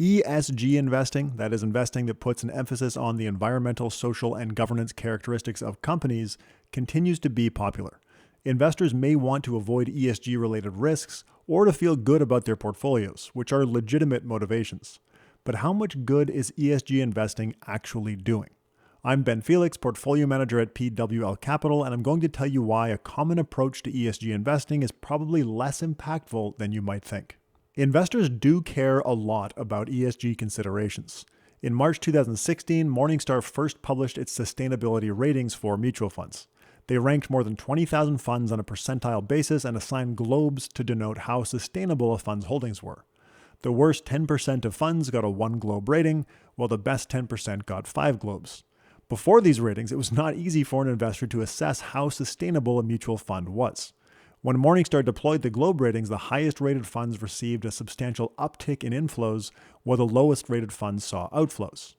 ESG investing, that is investing that puts an emphasis on the environmental, social, and governance characteristics of companies, continues to be popular. Investors may want to avoid ESG-related risks or to feel good about their portfolios, which are legitimate motivations. But how much good is ESG investing actually doing? I'm Ben Felix, portfolio manager at PWL Capital, and I'm going to tell you why a common approach to ESG investing is probably less impactful than you might think. Investors do care a lot about ESG considerations. In March 2016, Morningstar first published its sustainability ratings for mutual funds. They ranked more than 20,000 funds on a percentile basis and assigned globes to denote how sustainable a fund's holdings were. The worst 10% of funds got a 1 globe rating, while the best 10% got 5 globes. Before these ratings, it was not easy for an investor to assess how sustainable a mutual fund was. When Morningstar deployed the globe ratings, the highest rated funds received a substantial uptick in inflows, while the lowest rated funds saw outflows.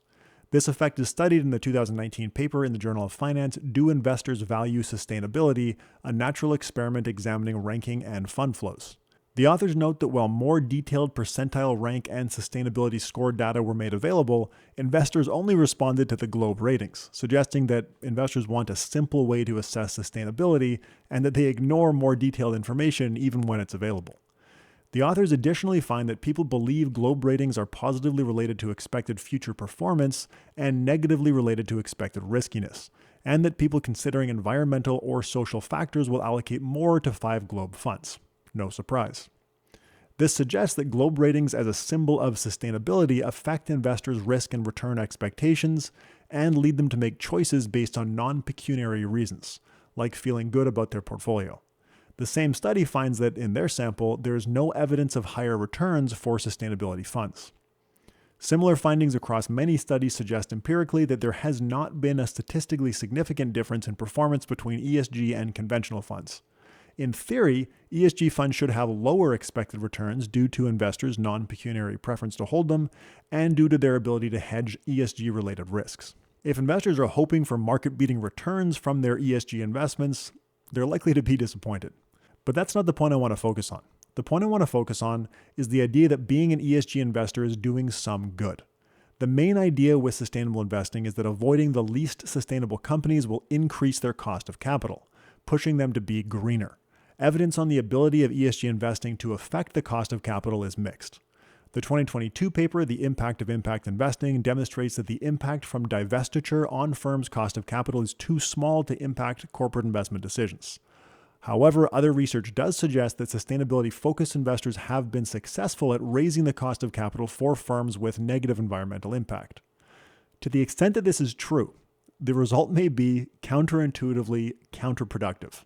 This effect is studied in the 2019 paper in the Journal of Finance, Do Investors Value Sustainability? A natural experiment examining ranking and fund flows. The authors note that while more detailed percentile rank and sustainability score data were made available, investors only responded to the globe ratings, suggesting that investors want a simple way to assess sustainability and that they ignore more detailed information even when it's available. The authors additionally find that people believe globe ratings are positively related to expected future performance and negatively related to expected riskiness, and that people considering environmental or social factors will allocate more to 5 globe funds. No surprise. This suggests that globe ratings as a symbol of sustainability affect investors' risk and return expectations and lead them to make choices based on non-pecuniary reasons, like feeling good about their portfolio. The same study finds that in their sample, there is no evidence of higher returns for sustainability funds. Similar findings across many studies suggest empirically that there has not been a statistically significant difference in performance between ESG and conventional funds. In theory, ESG funds should have lower expected returns due to investors' non-pecuniary preference to hold them and due to their ability to hedge ESG-related risks. If investors are hoping for market-beating returns from their ESG investments, they're likely to be disappointed. But that's not the point I want to focus on. The point I want to focus on is the idea that being an ESG investor is doing some good. The main idea with sustainable investing is that avoiding the least sustainable companies will increase their cost of capital, pushing them to be greener. Evidence on the ability of ESG investing to affect the cost of capital is mixed. The 2022 paper, The Impact of Impact Investing, demonstrates that the impact from divestiture on firms' cost of capital is too small to impact corporate investment decisions. However, other research does suggest that sustainability-focused investors have been successful at raising the cost of capital for firms with negative environmental impact. To the extent that this is true, the result may be counterintuitively counterproductive.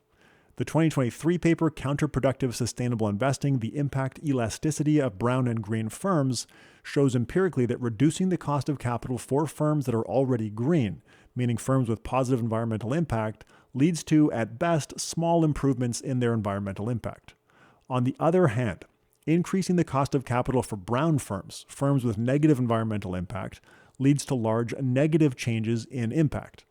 The 2023 paper, Counterproductive Sustainable Investing, The Impact Elasticity of Brown and Green Firms, shows empirically that reducing the cost of capital for firms that are already green, meaning firms with positive environmental impact, leads to, at best, small improvements in their environmental impact. On the other hand, increasing the cost of capital for brown firms, firms with negative environmental impact, leads to large negative changes in impact.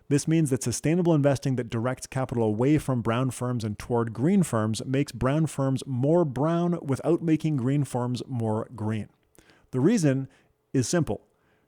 This means that sustainable investing that directs capital away from brown firms and toward green firms makes brown firms more brown without making green firms more green. The reason is simple.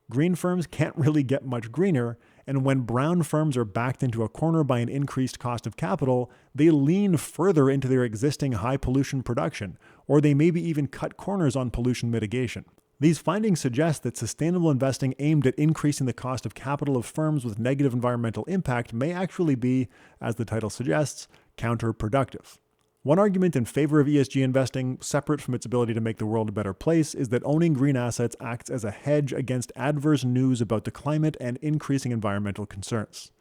Green firms can't really get much greener, and when brown firms are backed into a corner by an increased cost of capital, they lean further into their existing high pollution production, or they maybe even cut corners on pollution mitigation. These findings suggest that sustainable investing aimed at increasing the cost of capital of firms with negative environmental impact may actually be, as the title suggests, counterproductive. One argument in favor of ESG investing, separate from its ability to make the world a better place, is that owning green assets acts as a hedge against adverse news about the climate and increasing environmental concerns.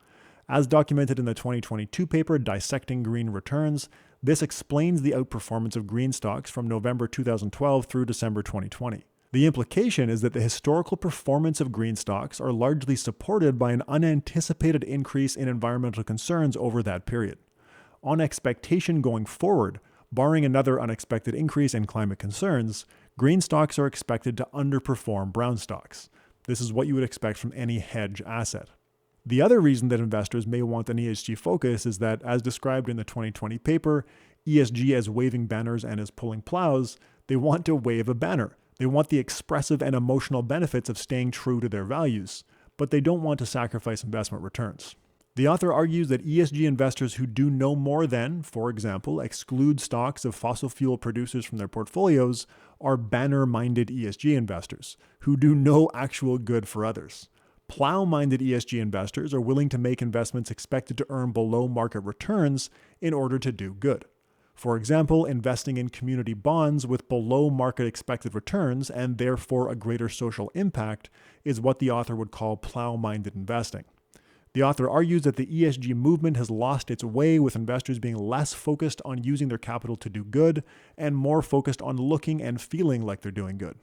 As documented in the 2022 paper, Dissecting Green Returns, this explains the outperformance of green stocks from November 2012 through December 2020. The implication is that the historical performance of green stocks are largely supported by an unanticipated increase in environmental concerns over that period. On expectation going forward, barring another unexpected increase in climate concerns, green stocks are expected to underperform brown stocks. This is what you would expect from any hedge asset. The other reason that investors may want an ESG focus is that, as described in the 2020 paper, ESG as waving banners and as pulling plows, they want to wave a banner. They want the expressive and emotional benefits of staying true to their values, but they don't want to sacrifice investment returns. The author argues that ESG investors who do no more than, for example, exclude stocks of fossil fuel producers from their portfolios are banner-minded ESG investors who do no actual good for others. Plow-minded ESG investors are willing to make investments expected to earn below market returns in order to do good. For example, investing in community bonds with below market expected returns and therefore a greater social impact is what the author would call plow-minded investing. The author argues that the ESG movement has lost its way, with investors being less focused on using their capital to do good and more focused on looking and feeling like they're doing good.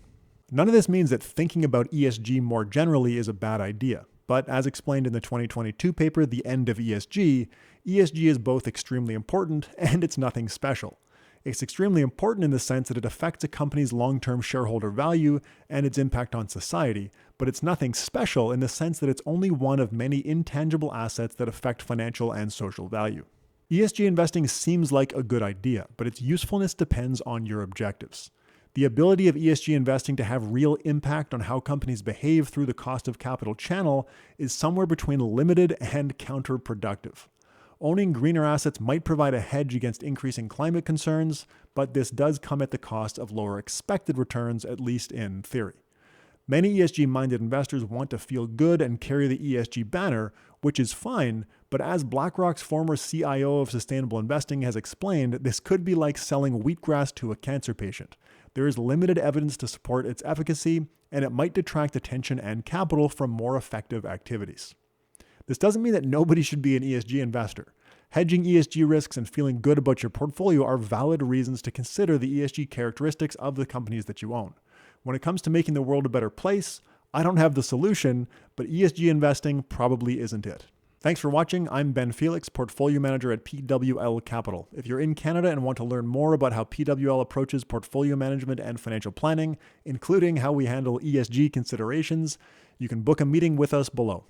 None of this means that thinking about ESG more generally is a bad idea, but as explained in the 2022 paper, The End of ESG, ESG is both extremely important and it's nothing special. It's extremely important in the sense that it affects a company's long-term shareholder value and its impact on society, but it's nothing special in the sense that it's only one of many intangible assets that affect financial and social value. ESG investing seems like a good idea, but its usefulness depends on your objectives. The ability of ESG investing to have real impact on how companies behave through the cost of capital channel is somewhere between limited and counterproductive. Owning greener assets might provide a hedge against increasing climate concerns, but this does come at the cost of lower expected returns, at least in theory. Many ESG-minded investors want to feel good and carry the ESG banner, which is fine, but as BlackRock's former CIO of sustainable investing has explained, this could be like selling wheatgrass to a cancer patient. There is limited evidence to support its efficacy, and it might detract attention and capital from more effective activities. This doesn't mean that nobody should be an ESG investor. Hedging ESG risks and feeling good about your portfolio are valid reasons to consider the ESG characteristics of the companies that you own. When it comes to making the world a better place, I don't have the solution, but ESG investing probably isn't it. Thanks for watching. I'm Ben Felix, Portfolio Manager at PWL Capital. If you're in Canada and want to learn more about how PWL approaches portfolio management and financial planning, including how we handle ESG considerations, you can book a meeting with us below.